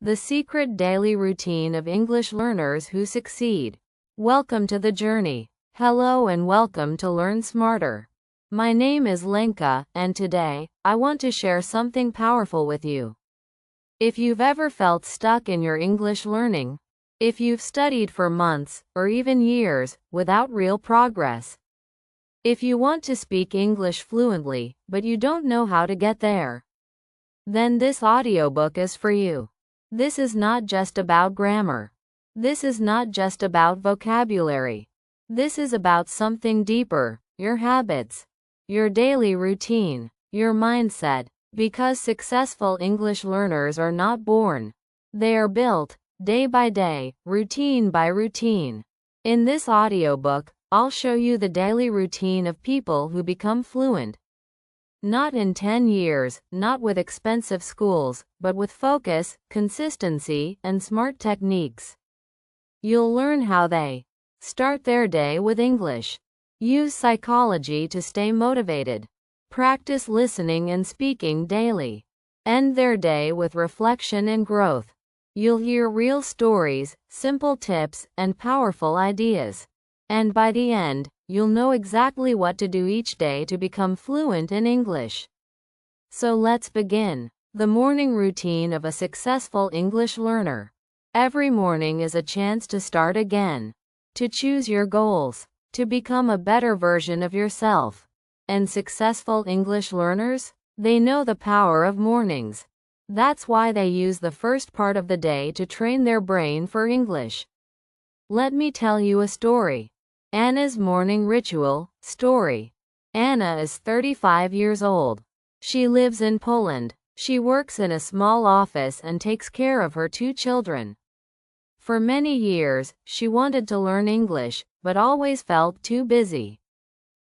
the secret daily routine of English learners who succeed. Welcome to the journey. Hello and welcome to Learn Smarter. My name is Lenka, and today, I want to share something powerful with you. If you've ever felt stuck in your English learning, if you've studied for months, or even years, without real progress, if you want to speak English fluently, but you don't know how to get there, then this audiobook is for you. This is not just about grammar. This is not just about vocabulary. This is about something deeper, your habits, your daily routine, your mindset, because successful English learners are not born. They are built, day by day, routine by routine. In this audiobook, I'll show you the daily routine of people who become fluent. Not in 10 years, not with expensive schools, but with focus, consistency, and smart techniques. You'll learn how they start their day with English, use psychology to stay motivated, practice listening and speaking daily, end their day with reflection and growth. You'll hear real stories, simple tips, and powerful ideas. And by the end, you'll know exactly what to do each day to become fluent in English. So let's begin. The morning routine of a successful English learner. Every morning is a chance to start again, to choose your goals, to become a better version of yourself. And successful English learners, they know the power of mornings. That's why they use the first part of the day to train their brain for English. Let me tell you a story. Anna's morning ritual story. Anna is 35 years old. She lives in Poland. She works in a small office and takes care of her 2 children. For many years, she wanted to learn English, but always felt too busy.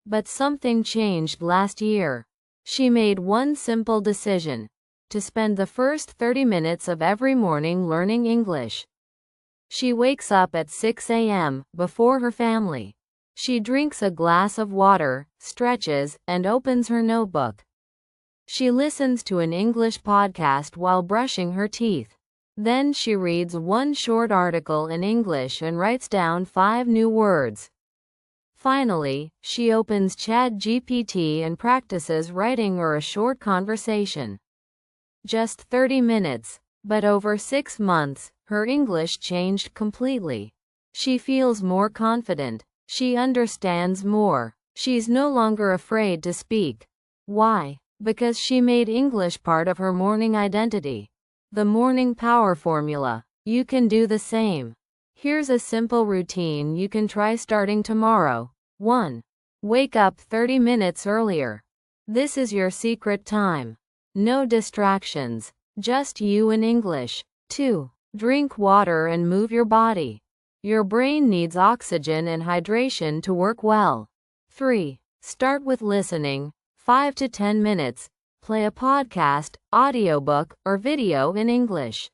But something changed last year. She made one simple decision: to spend the first 30 minutes of every morning learning English. She wakes up at 6 a.m., before her family. She drinks a glass of water, stretches, and opens her notebook. She listens to an English podcast while brushing her teeth. Then she reads one short article in English and writes down 5 new words. Finally, she opens ChatGPT and practices writing or a short conversation. Just 30 minutes. But over 6 months, her English changed completely. She feels more confident. She understands more. She's no longer afraid to speak. Why? Because she made English part of her morning identity. The morning power formula. You can do the same. Here's a simple routine you can try starting tomorrow. 1. Wake up 30 minutes earlier. This is your secret time. No distractions. Just you and English. 2. Drink water and move your body. Your brain needs oxygen and hydration to work well. 3. Start with listening. 5 to 10 minutes. Play a podcast, audiobook, or video in English.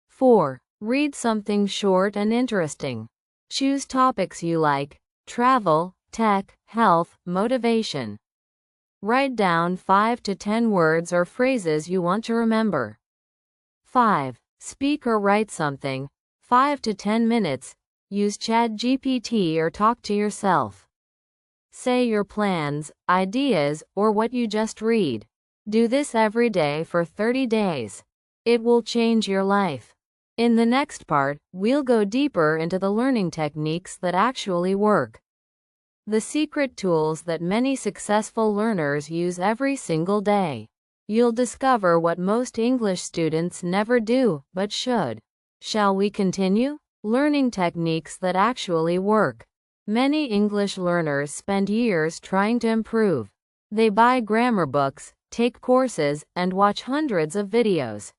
4. Read something short and interesting. Choose topics you like: travel, tech, health, motivation. Write down 5 to 10 words or phrases you want to remember. 5. Speak or write something. 5 to 10 minutes. Use ChatGPT or talk to yourself. Say your plans, ideas, or what you just read. Do this every day for 30 days. It will change your life. In the next part, we'll go deeper into the learning techniques that actually work. The secret tools that many successful learners use every single day. You'll discover what most English students never do, but should. Shall we continue? Learning techniques that actually work. Many English learners spend years trying to improve. They buy grammar books, take courses, and watch hundreds of videos.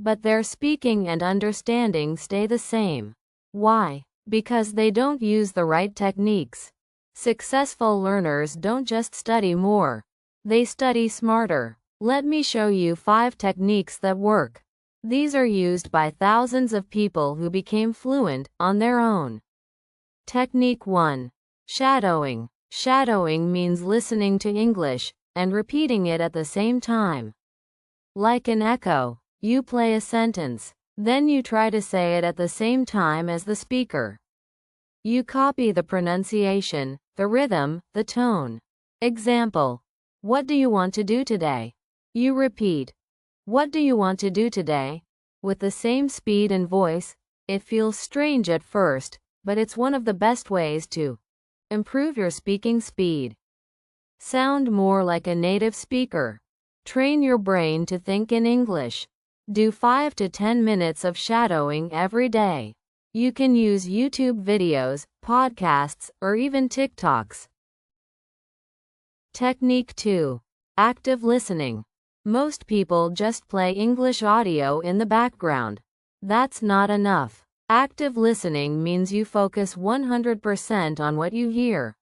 But their speaking and understanding stay the same. Why? Because they don't use the right techniques. Successful learners don't just study more. They study smarter. Let me show you 5 techniques that work. These are used by thousands of people who became fluent on their own. Technique 1. Shadowing. Shadowing means listening to English and repeating it at the same time. Like an echo. You play a sentence. Then you try to say it at the same time as the speaker. You copy the pronunciation, the rhythm, the tone. Example. What do you want to do today? You repeat. What do you want to do today? With the same speed and voice. It feels strange at first, but it's one of the best ways to improve your speaking speed. Sound more like a native speaker. Train your brain to think in English. Do 5 to 10 minutes of shadowing every day. You can use YouTube videos, podcasts, or even TikToks. Technique 2. Active listening. Most people just play English audio in the background. That's not enough. Active listening means you focus 100% on what you hear.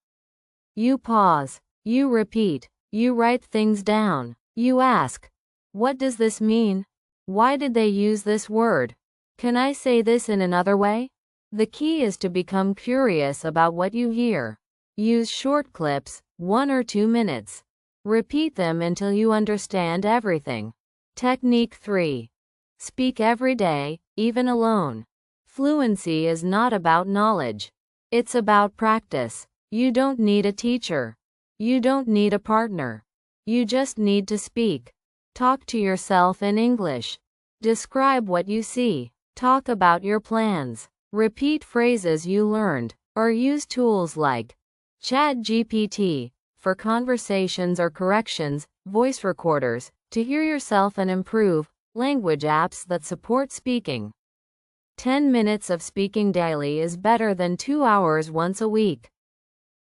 You pause. You repeat. You write things down. You ask, what does this mean? Why did they use this word? Can I say this in another way? The key is to become curious about what you hear. Use short clips, 1 or 2 minutes. Repeat them until you understand everything. Technique 3. Speak every day, even alone. Fluency is not about knowledge. It's about practice. You don't need a teacher. You don't need a partner. You just need to speak. Talk to yourself in English. Describe what you see. Talk about your plans. Repeat phrases you learned, or use tools like ChatGPT for conversations or corrections, voice recorders to hear yourself and improve, language apps that support speaking. 10 minutes of speaking daily is better than 2 hours once a week.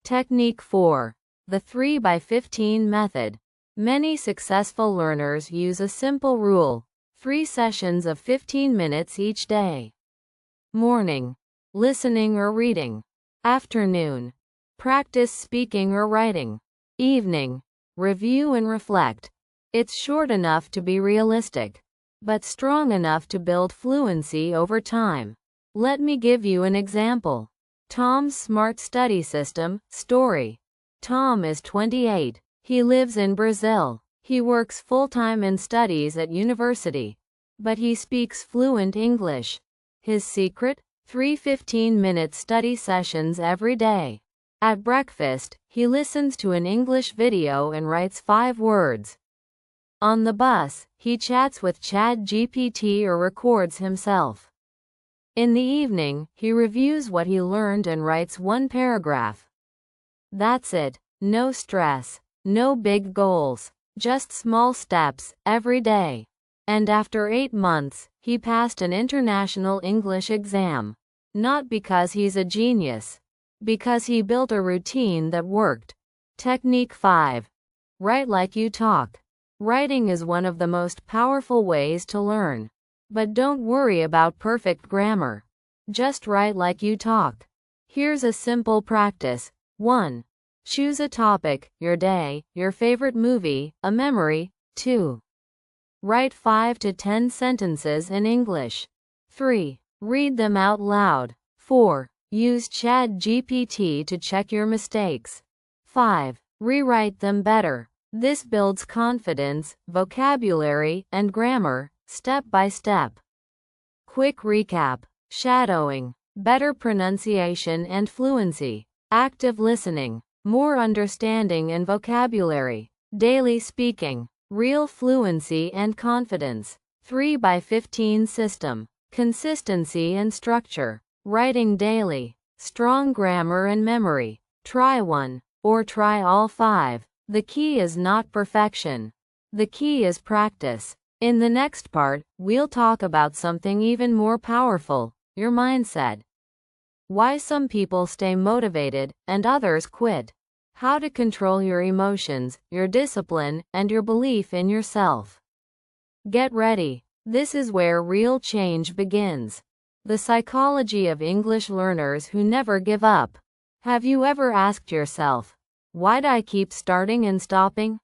Technique 4. The 3x15 method. Many successful learners use a simple rule: 3 sessions of 15 minutes each day. Morning. Listening or reading. Afternoon. Practice speaking or writing. Evening. Review and reflect. It's short enough to be realistic, but strong enough to build fluency over time. Let me give you an example. Tom's Smart Study System, story. Tom is 28. He lives in Brazil. He works full-time and studies at university, but he speaks fluent English. His secret? 3 15-minute study sessions every day. At breakfast, he listens to an English video and writes 5 words. On the bus, he chats with ChatGPT or records himself. In the evening, he reviews what he learned and writes 1 paragraph. That's it. No stress. No big goals. Just small steps, every day. And after 8 months, he passed an international English exam. Not because he's a genius. Because he built a routine that worked. Technique 5. Write like you talk. Writing is one of the most powerful ways to learn. But don't worry about perfect grammar. Just write like you talk. Here's a simple practice. 1. Choose a topic, your day, your favorite movie, a memory. 2. Write 5 to 10 sentences in English. 3. Read them out loud. 4. Use ChatGPT to check your mistakes. 5. Rewrite them better. This builds confidence, vocabulary, and grammar, step by step. Quick recap. Shadowing. Better pronunciation and fluency. Active listening. More understanding and vocabulary. Daily speaking. Real fluency and confidence. 3x15 system. Consistency and structure. Writing daily. Strong grammar and memory. Try one, or try all 5. The key is not perfection. The key is practice. In the next part, we'll talk about something even more powerful: your mindset. Why some people stay motivated and others quit. How to control your emotions, your discipline, and your belief in yourself. Get ready. This is where real change begins. The psychology of English learners who never give up. Have you ever asked yourself, why'd I keep starting and stopping?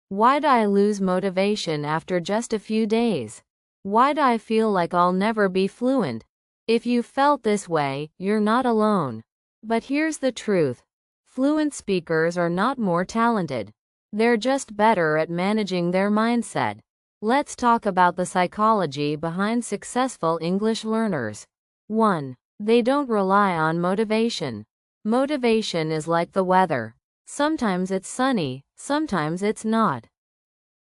Why'd I lose motivation after just a few days? Why'd I feel like I'll never be fluent? If you felt this way, you're not alone. But here's the truth. Fluent speakers are not more talented. They're just better at managing their mindset. Let's talk about the psychology behind successful English learners. 1. They don't rely on motivation. Motivation is like the weather. Sometimes it's sunny, sometimes it's not.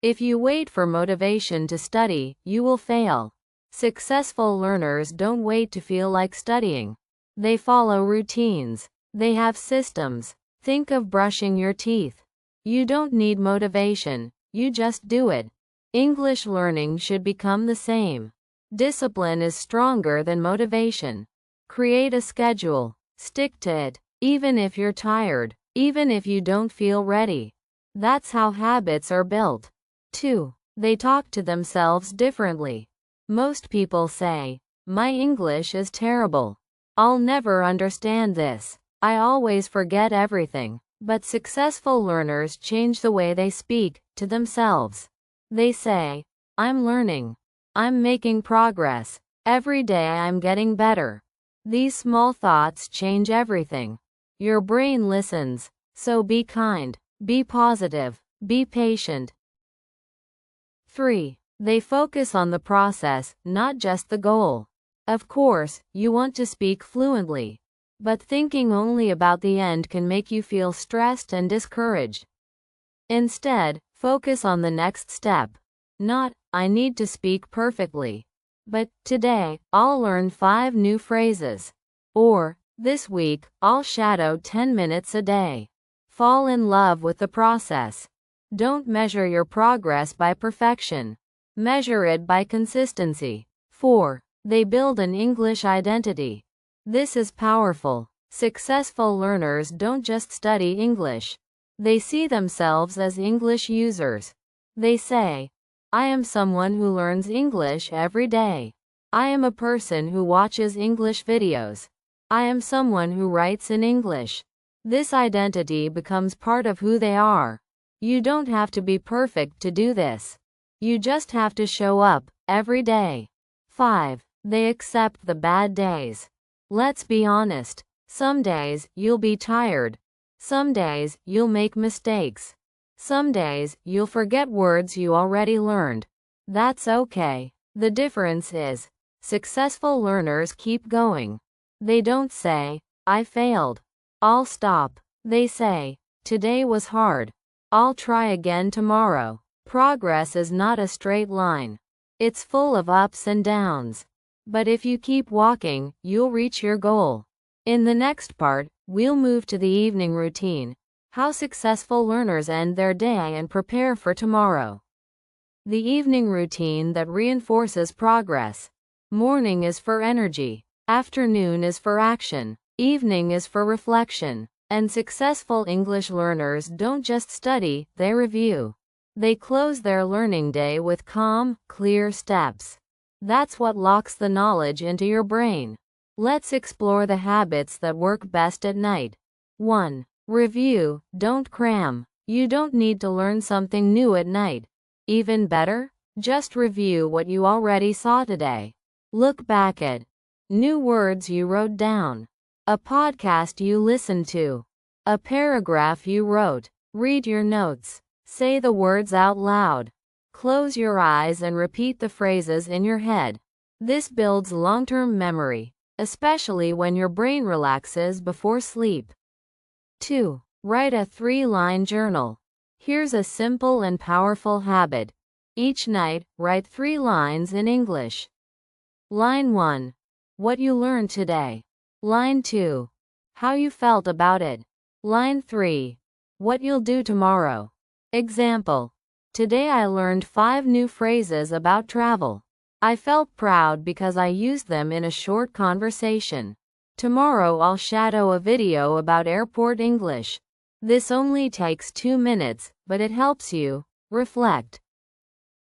If you wait for motivation to study, you will fail. Successful learners don't wait to feel like studying. They follow routines. They have systems. Think of brushing your teeth. You don't need motivation, you just do it. English learning should become the same. Discipline is stronger than motivation. Create a schedule. Stick to it, even if you're tired, even if you don't feel ready. That's how habits are built. 2. They talk to themselves differently. Most people say, "My English is terrible. I'll never understand this. I always forget everything." But successful learners change the way they speak to themselves. They say, "I'm learning. I'm making progress. Every day I'm getting better." These small thoughts change everything. Your brain listens, so be kind, be positive, be patient. 3. They focus on the process, not just the goal. Of course, you want to speak fluently. But thinking only about the end can make you feel stressed and discouraged. Instead, focus on the next step. Not, "I need to speak perfectly," but, "Today, I'll learn 5 new phrases." Or, "This week, I'll shadow 10 minutes a day." Fall in love with the process. Don't measure your progress by perfection. Measure it by consistency. 4. They build an English identity. This is powerful. Successful learners don't just study English. They see themselves as English users. They say, "I am someone who learns English every day. I am a person who watches English videos. I am someone who writes in English." This identity becomes part of who they are. You don't have to be perfect to do this. You just have to show up every day. 5. They accept the bad days. Let's be honest. Some days, you'll be tired. Some days, you'll make mistakes. Some days, you'll forget words you already learned. That's okay. The difference is, successful learners keep going. They don't say, "I failed. I'll stop." They say, "Today was hard. I'll try again tomorrow." Progress is not a straight line. It's full of ups and downs. But if you keep walking, you'll reach your goal. In the next part, we'll move to the evening routine, how successful learners end their day and prepare for tomorrow. The evening routine that reinforces progress. Morning is for energy. Afternoon is for action. Evening is for reflection. And successful English learners don't just study, they review. They close their learning day with calm, clear steps. That's what locks the knowledge into your brain. Let's explore the habits that work best at night. 1. Review, don't cram. You don't need to learn something new at night. Even better, just review what you already saw today. Look back at new words you wrote down, a podcast you listened to, a paragraph you wrote. Read your notes. Say the words out loud. Close your eyes and repeat the phrases in your head. This builds long-term memory, especially when your brain relaxes before sleep. 2. Write a 3-line journal. Here's a simple and powerful habit. Each night, write 3 lines in English. Line 1. What you learned today. Line 2. How you felt about it. Line 3. What you'll do tomorrow. Example. Today I learned 5 new phrases about travel. I felt proud because I used them in a short conversation. Tomorrow I'll shadow a video about airport English. This only takes 2 minutes, but it helps you reflect.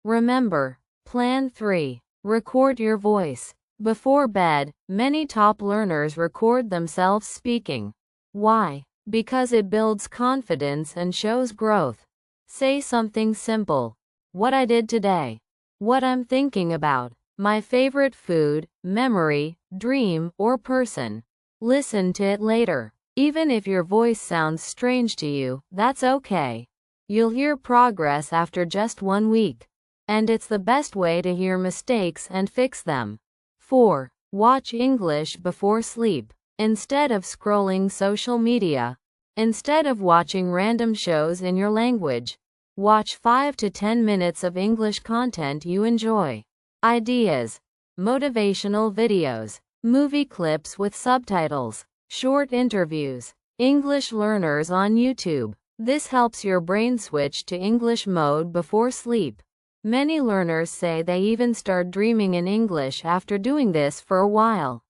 Remember, Plan 3. Record your voice. Before bed, many top learners record themselves speaking. Why? Because it builds confidence and shows growth. Say something simple. What I did today. What I'm thinking about. My favorite food, memory, dream, or person. Listen to it later. Even if your voice sounds strange to you, that's okay. You'll hear progress after just 1 week. and it's the best way to hear mistakes and fix them. 4. Watch English before sleep. Instead of scrolling social media, instead of watching random shows in your language, watch 5 to 10 minutes of English content you enjoy. Ideas: motivational videos, movie clips with subtitles, short interviews, English learners on YouTube. This helps your brain switch to English mode before sleep. Many learners say they even start dreaming in English after doing this for a while.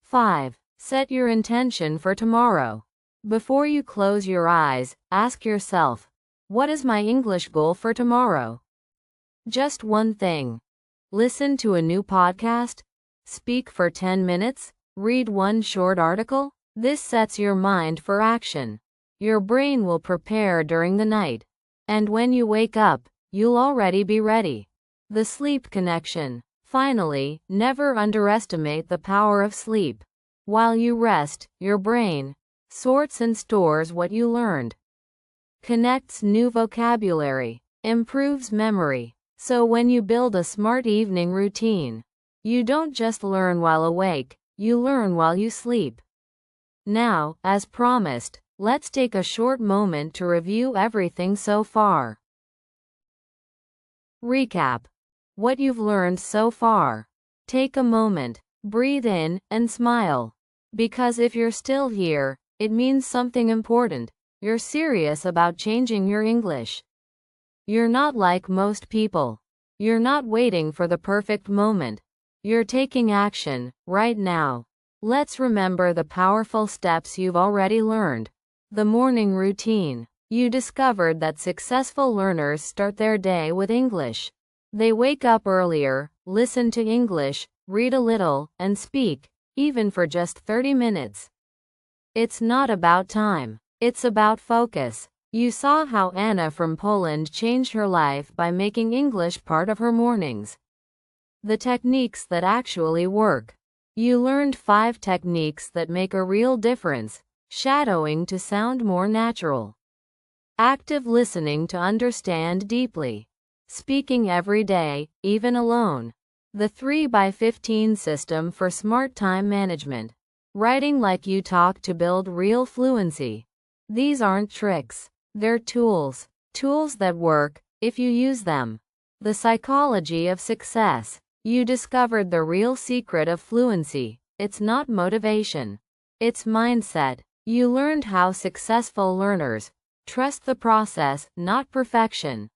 5. Set your intention for tomorrow. Before you close your eyes, ask yourself, what is my English goal for tomorrow? Just one thing. Listen to a new podcast? Speak for 10 minutes? Read one short article? This sets your mind for action. Your brain will prepare during the night, and when you wake up, you'll already be ready. The sleep connection. Finally, never underestimate the power of sleep. While you rest, your brain sorts and stores what you learned, connects new vocabulary, improves memory. So when you build a smart evening routine, you don't just learn while awake, you learn while you sleep. Now, as promised, let's take a short moment to review everything so far. Recap what you've learned so far. Take a moment, breathe in, and smile. Because if you're still here, it means something important. You're serious about changing your English. You're not like most people. You're not waiting for the perfect moment. You're taking action, right now. Let's remember the powerful steps you've already learned. The morning routine. You discovered that successful learners start their day with English. They wake up earlier, listen to English, read a little, and speak, even for just 30 minutes. It's not about time. It's about focus. You saw how Anna from Poland changed her life by making English part of her mornings. The techniques that actually work. You learned 5 techniques that make a real difference. Shadowing to sound more natural. Active listening to understand deeply. Speaking every day, even alone. The 3x15 system for smart time management. Writing like you talk to build real fluency. These aren't tricks. They're tools. Tools that work, if you use them. The psychology of success. You discovered the real secret of fluency. It's not motivation. It's mindset. You learned how successful learners trust the process, not perfection.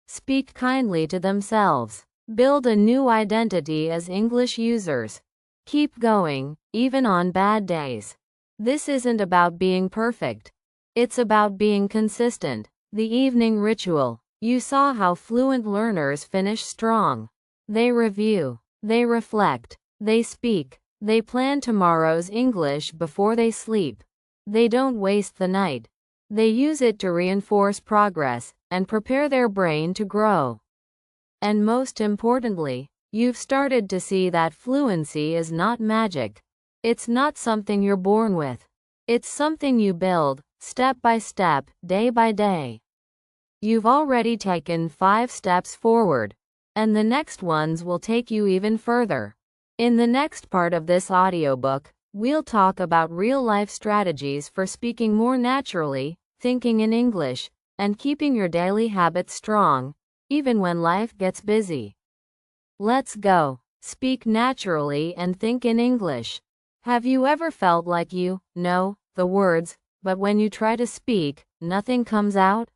Speak kindly to themselves. Build a new identity as English users. Keep going, even on bad days. This isn't about being perfect. It's about being consistent. The evening ritual. You saw how fluent learners finish strong. They review. They reflect. They speak. They plan tomorrow's English before they sleep. They don't waste the night. They use it to reinforce progress and prepare their brain to grow. And most importantly, you've started to see that fluency is not magic. It's not something you're born with. It's something you build, step by step, day by day. You've already taken 5 steps forward, and the next ones will take you even further. In the next part of this audiobook, we'll talk about real-life strategies for speaking more naturally, thinking in English, and keeping your daily habits strong, even when life gets busy. Let's go. Speak naturally and think in English. Have you ever felt like you know the words, but when you try to speak, nothing comes out?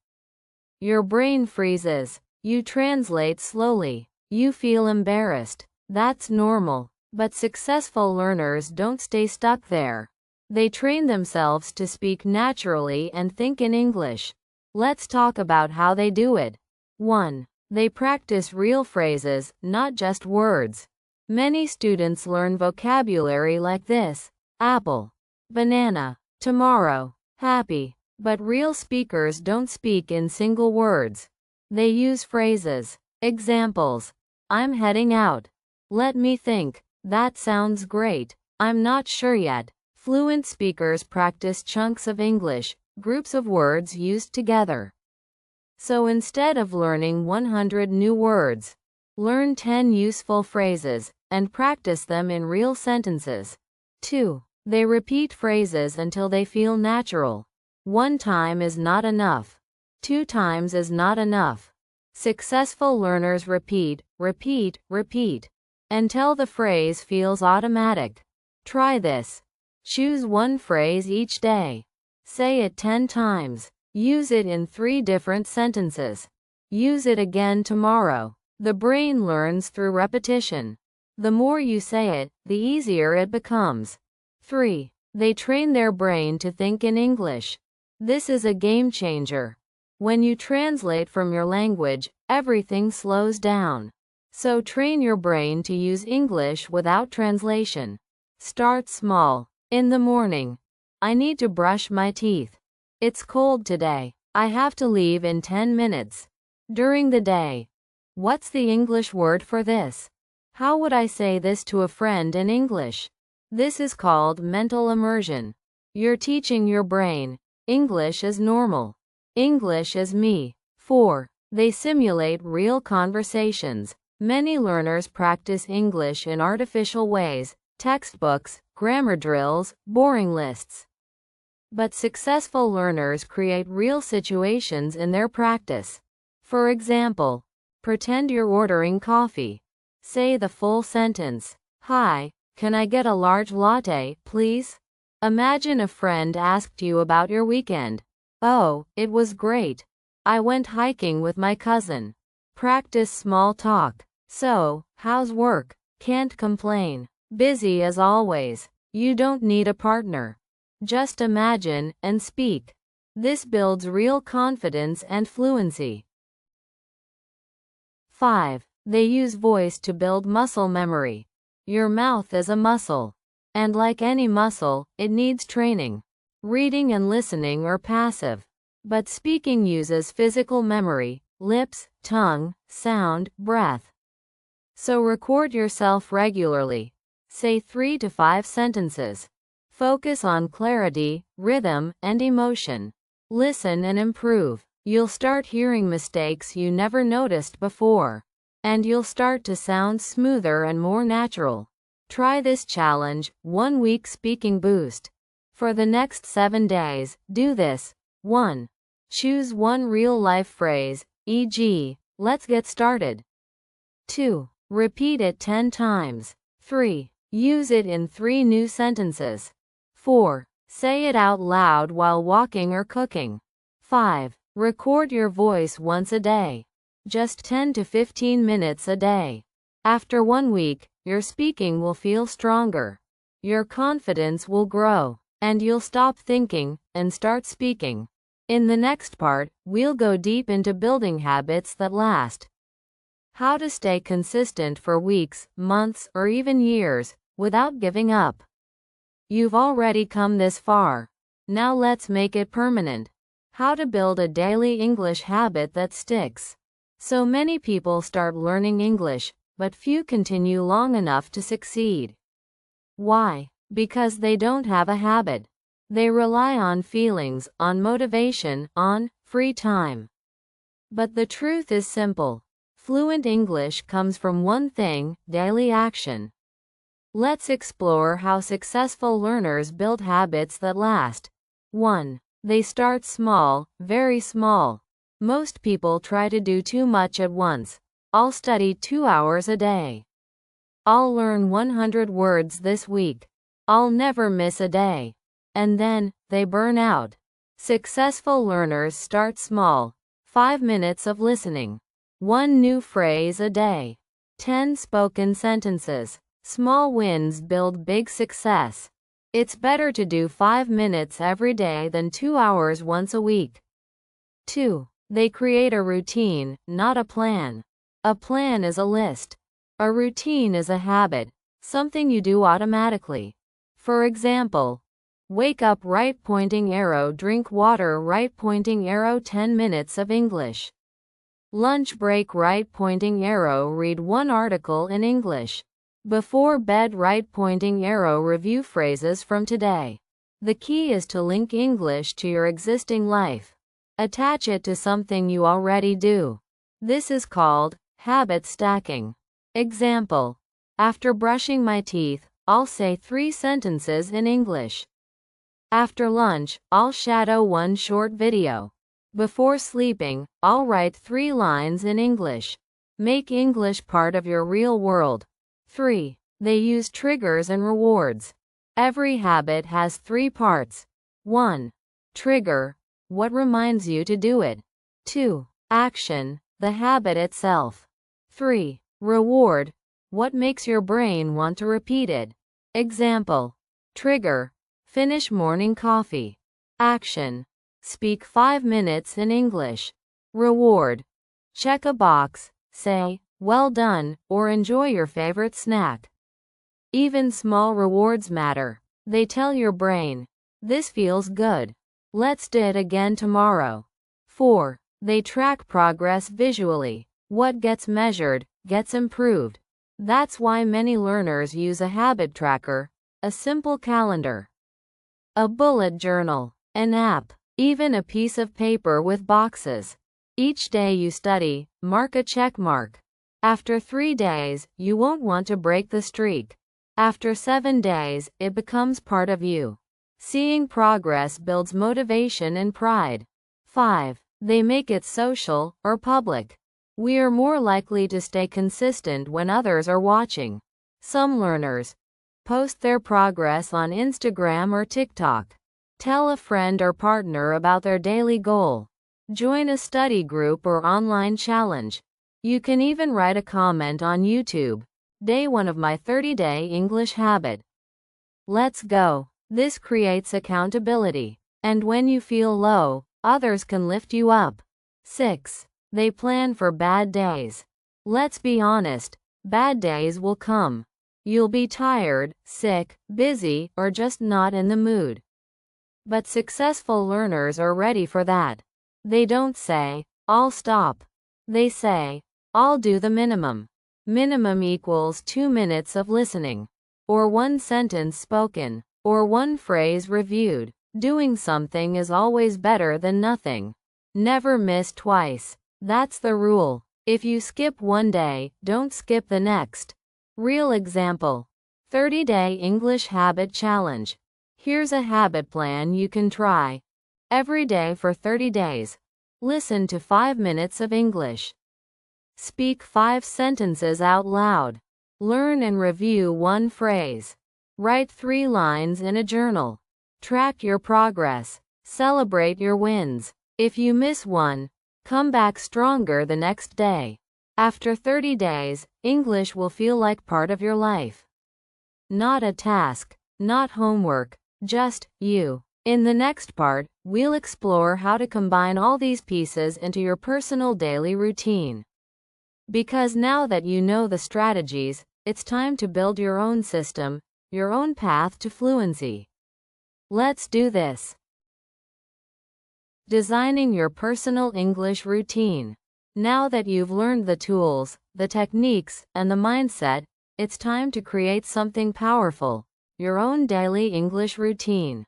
Your brain freezes. You translate slowly. You feel embarrassed. That's normal. But successful learners don't stay stuck there. They train themselves to speak naturally and think in English. Let's talk about how they do it. 1. They practice real phrases, not just words. Many students learn vocabulary like this: apple, banana, tomorrow, happy. But real speakers don't speak in single words. They use phrases. Examples: I'm heading out. Let me think. That sounds great. I'm not sure yet. Fluent speakers practice chunks of English, groups of words used together. So instead of learning 100 new words, learn 10 useful phrases and practice them in real sentences. 2. They repeat phrases until they feel natural. 1 time is not enough. 2 times is not enough. Successful learners repeat, repeat, repeat until the phrase feels automatic. Try this. Choose 1 phrase each day. Say it 10 times. Use it in 3 different sentences. Use it again tomorrow. The brain learns through repetition. The more you say it, the easier it becomes. 3. They train their brain to think in English. This is a game changer. When you translate from your language, everything slows down. So train your brain to use English without translation. Start small. In the morning. I need to brush my teeth. It's cold today. I have to leave in 10 minutes. During the day. What's the English word for this? How would I say this to a friend in English? This is called mental immersion. You're teaching your brain. English is normal. English is me. 4. They simulate real conversations. Many learners practice English in artificial ways, textbooks, grammar drills, boring lists. But successful learners create real situations in their practice. For example, pretend you're ordering coffee. Say the full sentence. Hi, can I get a large latte, please? Imagine a friend asked you about your weekend. Oh, it was great. I went hiking with my cousin. Practice small talk. So, how's work? Can't complain. Busy as always. You don't need a partner. Just imagine and speak. This builds real confidence and fluency. 5. They use voice to build muscle memory. Your mouth is a muscle. And like any muscle, it needs training. Reading and listening are passive. But speaking uses physical memory, lips, tongue, sound, breath. So record yourself regularly. Say 3 to 5 sentences. Focus on clarity, rhythm, and emotion. Listen and improve. You'll start hearing mistakes you never noticed before. And you'll start to sound smoother and more natural. Try this challenge, 1 week speaking boost. For the next 7 days, do this. 1. Choose 1 real-life phrase, e.g., let's get started. 2. Repeat it 10 times. 3. Use it in 3 new sentences. 4. Say it out loud while walking or cooking. 5. Record your voice once a day. Just 10 to 15 minutes a day. After 1 week, your speaking will feel stronger. Your confidence will grow, and you'll stop thinking and start speaking. In the next part, we'll go deep into building habits that last. How to stay consistent for weeks, months, or even years, without giving up. You've already come this far. Now let's make it permanent. How to build a daily English habit that sticks. So many people start learning English, but few continue long enough to succeed. Why? Because they don't have a habit. They rely on feelings, on motivation, on free time. But the truth is simple. Fluent English comes from one thing: daily action. Let's explore how successful learners build habits that last. 1. They start small, very small. Most people try to do too much at once. I'll study 2 hours a day. I'll learn 100 words this week. I'll never miss a day. And then, they burn out. Successful learners start small. 5 minutes of listening. 1 new phrase a day. 10 spoken sentences. Small wins build big success. It's better to do 5 minutes every day than 2 hours once a week. 2. They create a routine, not a plan. A plan is a list. A routine is a habit, something you do automatically. For example, wake up, right pointing arrow, drink water, right pointing arrow, 10 minutes of English. Lunch break, right pointing arrow, read 1 article in English. Before bed, right pointing arrow, review phrases from today. The key is to link English to your existing life. Attach it to something you already do. This is called habit stacking. Example: after brushing my teeth, I'll say 3 sentences in English. After lunch, I'll shadow 1 short video. Before sleeping, I'll write 3 lines in English. Make English part of your real world. 3. They use triggers and rewards. Every habit has 3 parts. 1. Trigger, what reminds you to do it. 2. Action, the habit itself. 3. Reward, what makes your brain want to repeat it. Example: trigger, finish morning coffee. Action: speak 5 minutes in English. Reward: check a box, say, well done, or enjoy your favorite snack. Even small rewards matter. They tell your brain, this feels good. Let's do it again tomorrow. 4. They track progress visually. What gets measured, gets improved. That's why many learners use a habit tracker, a simple calendar, a bullet journal, an app, even a piece of paper with boxes. Each day you study, mark a check mark. After 3 days, you won't want to break the streak. After 7 days, it becomes part of you. Seeing progress builds motivation and pride. 5. They make it social or public. We are more likely to stay consistent when others are watching. Some learners post their progress on Instagram or TikTok. Tell a friend or partner about their daily goal. Join a study group or online challenge. You can even write a comment on YouTube. Day 1 of my 30-day English habit. Let's go. This creates accountability. And when you feel low, others can lift you up. 6. They plan for bad days. Let's be honest, bad days will come. You'll be tired, sick, busy, or just not in the mood. But successful learners are ready for that. They don't say, I'll stop. They say, I'll do the minimum. Minimum equals 2 minutes of listening, or 1 sentence spoken, or 1 phrase reviewed. Doing something is always better than nothing. Never miss twice. That's the rule. If you skip 1 day, don't skip the next. Real example: 30-day English habit challenge. Here's a habit plan you can try. Every day for 30 days. Listen to 5 minutes of English. Speak 5 sentences out loud. Learn and review 1 phrase. Write 3 lines in a journal. Track your progress. Celebrate your wins. If you miss one, come back stronger the next day. After 30 days, English will feel like part of your life. Not a task, not homework, just you. In the next part, we'll explore how to combine all these pieces into your personal daily routine. Because now that you know the strategies, it's time to build your own system, your own path to fluency. Let's do this. Designing your personal English routine. Now that you've learned the tools, the techniques, and the mindset, it's time to create something powerful, your own daily English routine.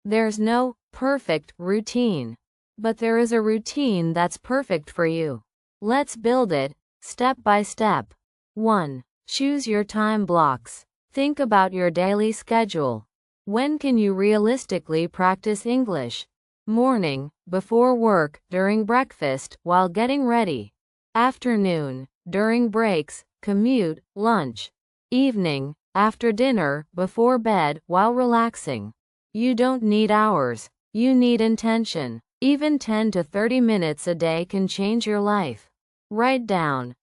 There's no perfect routine, but there is a routine that's perfect for you. Let's build it, step by step. 1. Choose your time blocks. Think about your daily schedule. When can you realistically practice English? Morning, before work, during breakfast, while getting ready. Afternoon, during breaks, commute, lunch. Evening, after dinner, before bed, while relaxing. You don't need hours. You need intention. Even 10 to 30 minutes a day can change your life. Write down,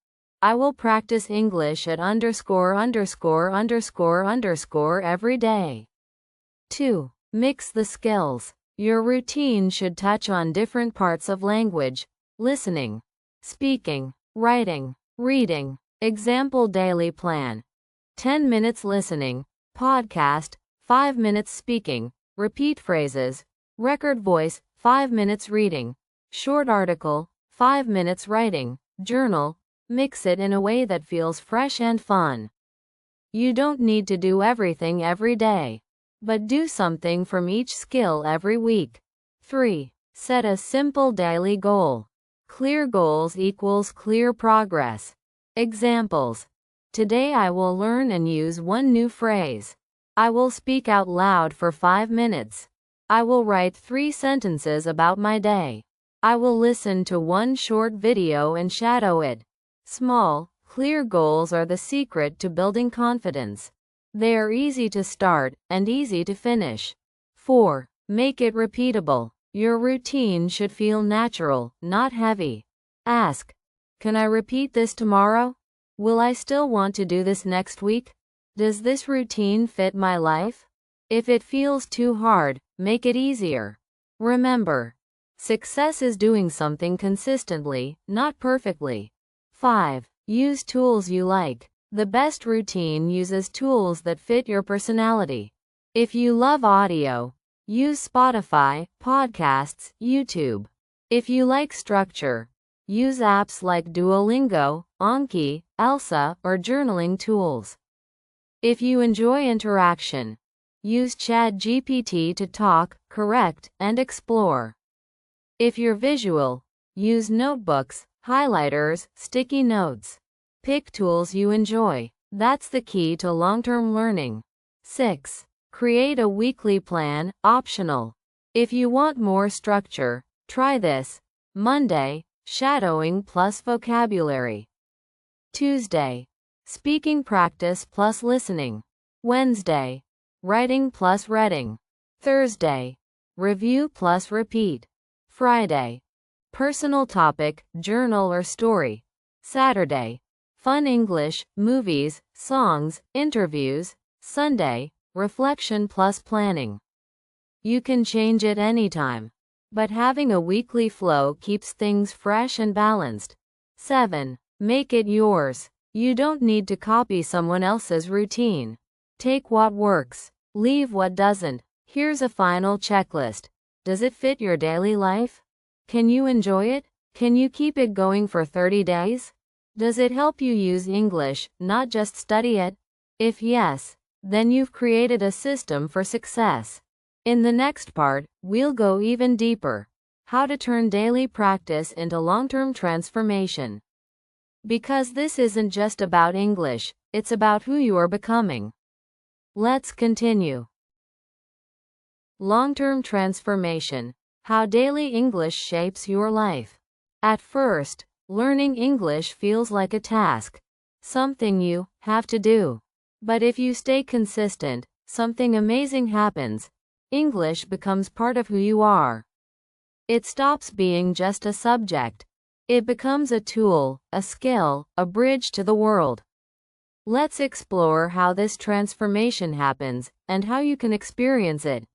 I will practice English at _____ every day. 2. Mix the skills. Your routine should touch on different parts of language: listening, speaking, writing, reading. Example daily plan: 10 minutes listening, podcast, 5 minutes speaking, repeat phrases, record voice, 5 minutes reading, short article, 5 minutes writing, journal. Mix it in a way that feels fresh and fun. You don't need to do everything every day, but do something from each skill every week. 3. Set a simple daily goal. Clear goals equals clear progress. Examples. Today I will learn and use one new phrase. I will speak out loud for 5 minutes. I will write 3 sentences about my day. I will listen to one short video and shadow it. Small, clear goals are the secret to building confidence. They are easy to start and easy to finish. 4. Make it repeatable. Your routine should feel natural, not heavy. Ask, can I repeat this tomorrow? Will I still want to do this next week? Does this routine fit my life? If it feels too hard, make it easier. Remember, success is doing something consistently, not perfectly. 5. Use tools you like. The best routine uses tools that fit your personality. If you love audio, use Spotify, podcasts, YouTube. If you like structure, use apps like Duolingo, Anki, Elsa, or journaling tools. If you enjoy interaction, use ChatGPT to talk, correct, and explore. If you're visual, use notebooks, highlighters, sticky notes. Pick tools you enjoy. That's the key to long-term learning. 6. Create a weekly plan, optional. If you want more structure, try this. Monday, shadowing plus vocabulary. Tuesday, speaking practice plus listening. Wednesday, writing plus reading. Thursday, review plus repeat. Friday, personal topic, journal or story. Saturday, fun English, movies, songs, interviews. Sunday, reflection plus planning. You can change it anytime, but having a weekly flow keeps things fresh and balanced. 7. Make it yours. You don't need to copy someone else's routine. Take what works, leave what doesn't. Here's a final checklist. Does it fit your daily life? Can you enjoy it? Can you keep it going for 30 days? Does it help you use English, not just study it? If yes, then you've created a system for success. In the next part, we'll go even deeper. How to turn daily practice into long-term transformation. Because this isn't just about English, it's about who you are becoming. Let's continue. Long-term transformation. How daily English shapes your life. At first, learning English feels like a task, something you have to do. But if you stay consistent, something amazing happens. English becomes part of who you are. It stops being just a subject. It becomes a tool, a skill, a bridge to the world. Let's explore how this transformation happens and how you can experience it.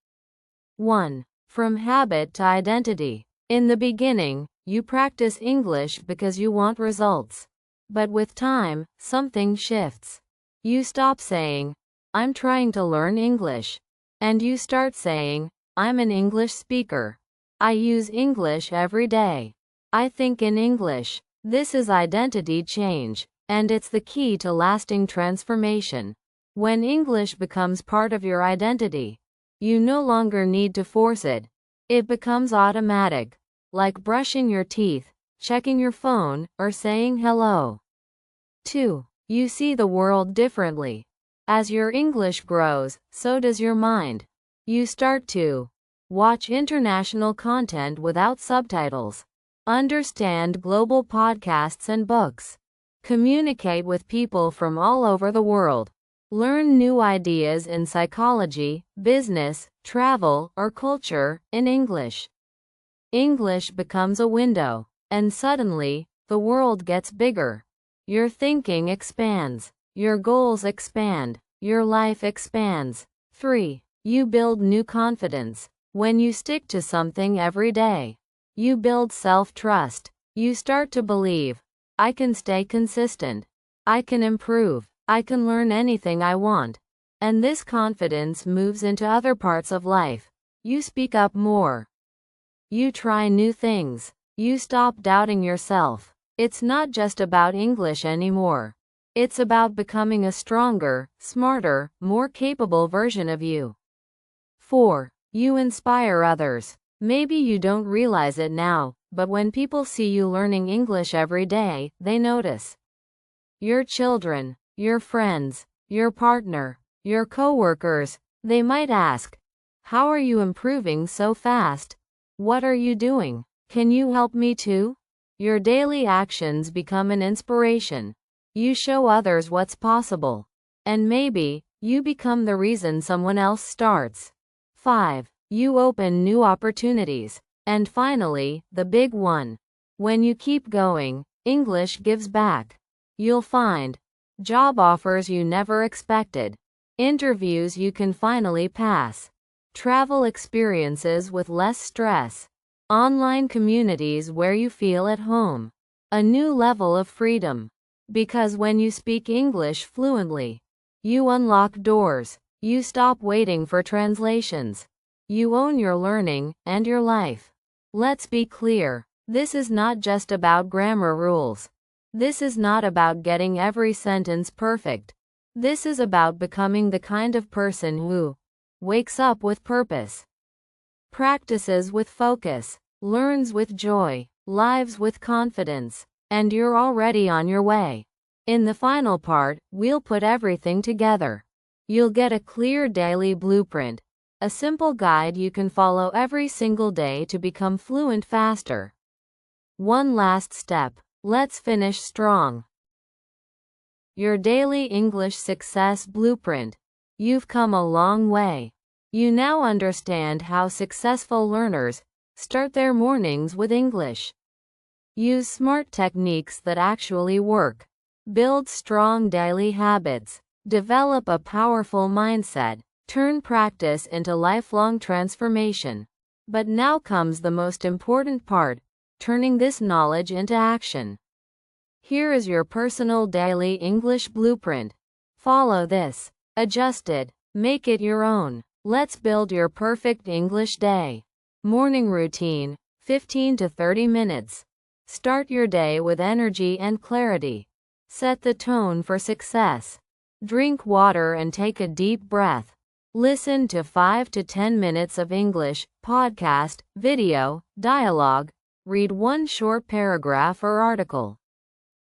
1. From habit to identity. In the beginning, you practice English because you want results. But with time, something shifts. You stop saying, I'm trying to learn English. And you start saying, I'm an English speaker. I use English every day. I think in English. This is identity change, and it's the key to lasting transformation. When English becomes part of your identity, you no longer need to force it. It becomes automatic, like brushing your teeth, checking your phone, or saying hello. 2. You see the world differently. As your English grows, so does your mind. You start to watch international content without subtitles, understand global podcasts and books, communicate with people from all over the world, learn new ideas in psychology, business, travel, or culture in English. English becomes a window, and suddenly, the world gets bigger. Your thinking expands. Your goals expand. Your life expands. 3. You build new confidence. When you stick to something every day, you build self-trust. You start to believe, I can stay consistent. I can improve. I can learn anything I want. And this confidence moves into other parts of life. You speak up more. You try new things. You stop doubting yourself. It's not just about English anymore. It's about becoming a stronger, smarter, more capable version of you. 4. You inspire others. Maybe you don't realize it now, but when people see you learning English every day, they notice. Your children, your friends, your partner, your coworkers, they might ask, "How are you improving so fast? What are you doing? Can you help me too?" Your daily actions become an inspiration. You show others what's possible. And maybe, you become the reason someone else starts. 5. You open new opportunities. And finally, the big one. When you keep going, English gives back. You'll find job offers you never expected, interviews you can finally pass, travel experiences with less stress, online communities where you feel at home, a new level of freedom. Because when you speak English fluently, you unlock doors, you stop waiting for translations, you own your learning and your life. Let's be clear, this is not just about grammar rules. This is not about getting every sentence perfect. This is about becoming the kind of person who wakes up with purpose, practices with focus, learns with joy, lives with confidence, and you're already on your way. In the final part, we'll put everything together. You'll get a clear daily blueprint, a simple guide you can follow every single day to become fluent faster. One last step. Let's finish strong. Your daily English success blueprint. You've come a long way. You now understand how successful learners start their mornings with English. Use smart techniques that actually work. Build strong daily habits. Develop a powerful mindset. Turn practice into lifelong transformation. But now comes the most important part. Turning this knowledge into action. Here is your personal daily English blueprint. Follow this. Adjust it. Make it your own. Let's build your perfect English day. Morning routine, 15 to 30 minutes. Start your day with energy and clarity. Set the tone for success. Drink water and take a deep breath. Listen to 5 to 10 minutes of English, podcast, video, dialogue. Read one short paragraph or article.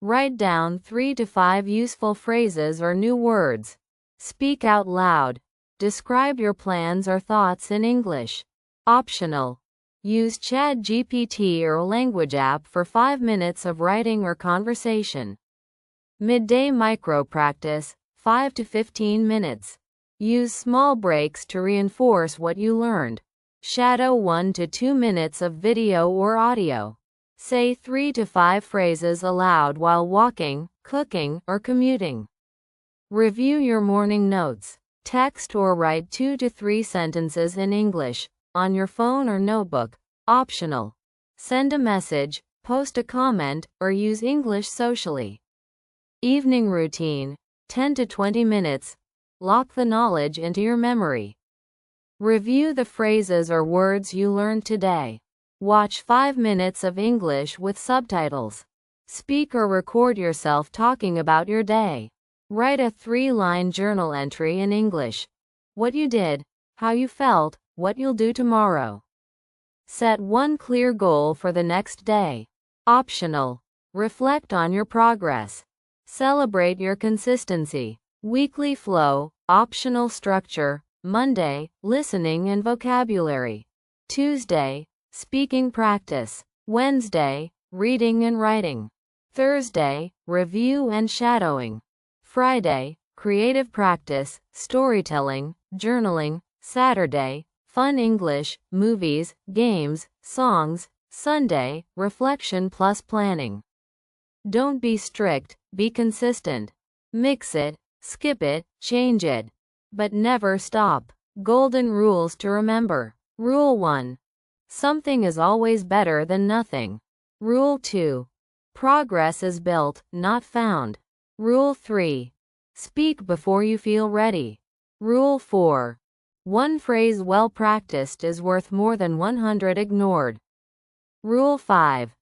Write down 3 to 5 useful phrases or new words. Speak out loud. Describe your plans or thoughts in English. Optional. Use ChatGPT or a language app for 5 minutes of writing or conversation. Midday micro practice, 5 to 15 minutes. Use small breaks to reinforce what you learned. Shadow 1 to 2 minutes of video or audio. Say 3 to 5 phrases aloud while walking, cooking, or commuting. Review your morning notes. Text or write 2 to 3 sentences in English, on your phone or notebook. Optional. Send a message, post a comment, or use English socially. Evening routine, 10 to 20 minutes. Lock the knowledge into your memory. Review the phrases or words you learned today. Watch 5 minutes of English with subtitles. Speak or record yourself talking about your day. Write a 3-line journal entry in English. What you did, how you felt, what you'll do tomorrow. Set one clear goal for the next day. Optional. Reflect on your progress. Celebrate your consistency. Weekly flow, optional structure. Monday, listening and vocabulary. Tuesday, speaking practice. Wednesday, reading and writing. Thursday, review and shadowing. Friday, creative practice, storytelling, journaling. Saturday, fun English, movies, games, songs. Sunday, reflection plus planning. Don't be strict, be consistent. Mix it, skip it, change it. But never stop. Golden rules to remember. Rule 1. Something is always better than nothing. Rule 2. Progress is built, not found. Rule 3. Speak before you feel ready. Rule 4. One phrase well practiced is worth more than 100 ignored. Rule 5.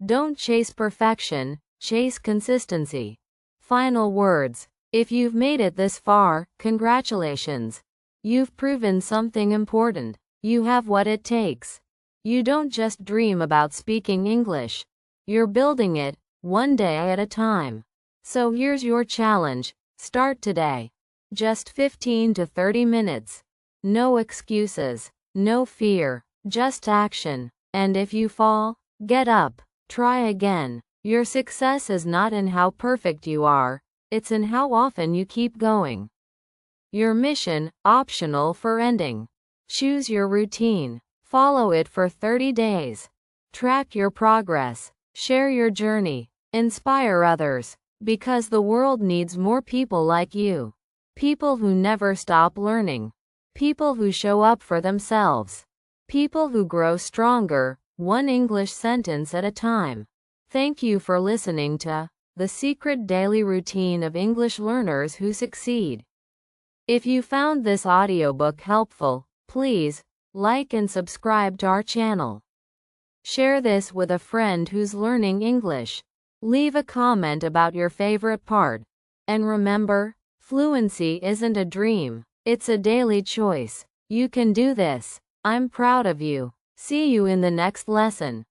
Don't chase perfection, chase consistency. Final words. If you've made it this far, congratulations. You've proven something important. You have what it takes. You don't just dream about speaking English. You're building it, one day at a time. So here's your challenge. Start today. Just 15 to 30 minutes. No excuses. No fear. Just action. And if you fall, get up. Try again. Your success is not in how perfect you are, it's in how often you keep going. Your mission, optional for ending. Choose your routine. Follow it for 30 days. Track your progress. Share your journey. Inspire others. Because the world needs more people like you. People who never stop learning. People who show up for themselves. People who grow stronger, one English sentence at a time. Thank you for listening to The Secret Daily Routine of English Learners Who Succeed. If you found this audiobook helpful, please like and subscribe to our channel. Share this with a friend who's learning English. Leave a comment about your favorite part. And remember, fluency isn't a dream, it's a daily choice. You can do this. I'm proud of you. See you in the next lesson.